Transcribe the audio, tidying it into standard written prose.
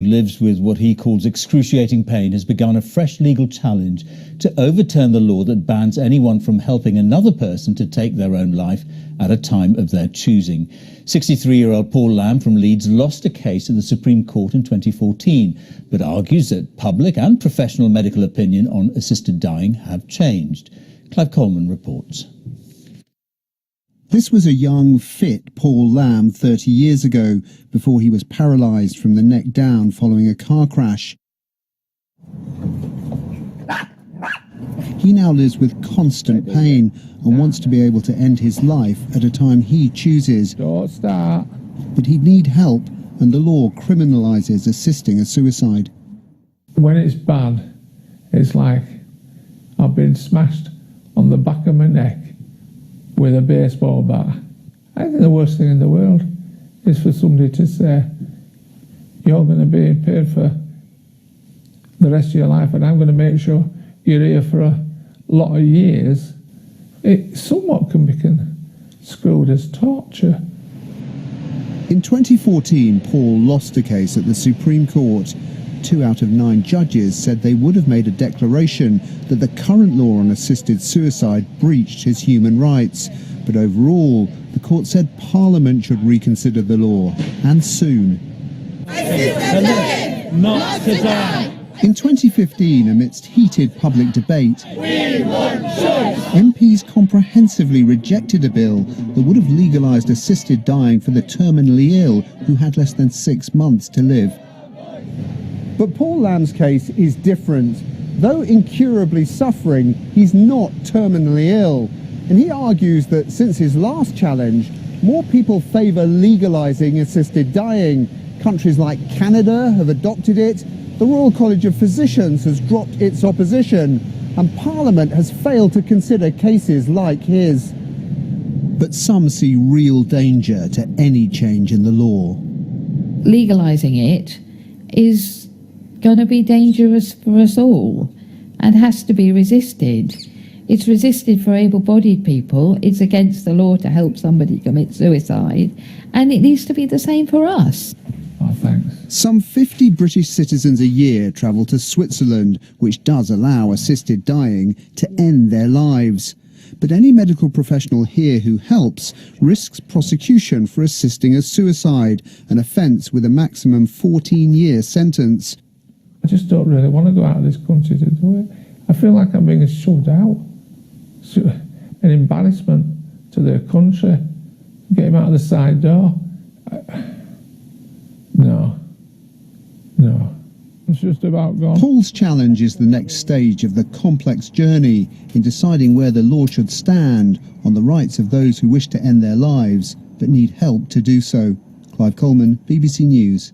lives with what he calls excruciating pain, has begun a fresh legal challenge to overturn the law that bans anyone from helping another person to take their own life at a time of their choosing. 63-year-old Paul Lamb from Leeds lost a case at the Supreme Court in 2014, but argues that public and professional medical opinion on assisted dying have changed. Clive Coleman reports. This was a young, fit Paul Lamb 30 years ago, before he was paralysed from the neck down following a car crash. He now lives with constant pain and wants to be able to end his life at a time he chooses. Don't start. But he'd need help, and the law criminalises assisting a suicide. When it's bad, it's like I've been smashed on the back of my neck with a baseball bat. I think the worst thing in the world is for somebody to say, you're going to be paid for the rest of your life and I'm going to make sure you're here for a lot of years. It somewhat can be screwed as torture. In 2014, Paul lost a case at the Supreme Court. 2 out of 9 judges said they would have made a declaration that the current law on assisted suicide breached his human rights. But overall, the court said Parliament should reconsider the law, and soon. Not to die. In 2015, amidst heated public debate, MPs comprehensively rejected a bill that would have legalised assisted dying for the terminally ill who had less than 6 months to live. But Paul Lamb's case is different. Though incurably suffering, he's not terminally ill. And he argues that since his last challenge, more people favour legalising assisted dying. Countries like Canada have adopted it, the Royal College of Physicians has dropped its opposition, and Parliament has failed to consider cases like his. But some see real danger to any change in the law. Legalising it is going to be dangerous for us all and has to be resisted. It's resisted for able-bodied people, it's against the law to help somebody commit suicide, and it needs to be the same for us. Oh, thanks. Some 50 British citizens a year travel to Switzerland, which does allow assisted dying, to end their lives. But any medical professional here who helps risks prosecution for assisting a suicide, an offence with a maximum 14-year sentence. I just don't really want to go out of this country to do it. I feel like I'm being shoved out. An embarrassment to the country. Get him out of the side door. No. It's just about gone. Paul's challenge is the next stage of the complex journey in deciding where the law should stand on the rights of those who wish to end their lives but need help to do so. Clive Coleman, BBC News.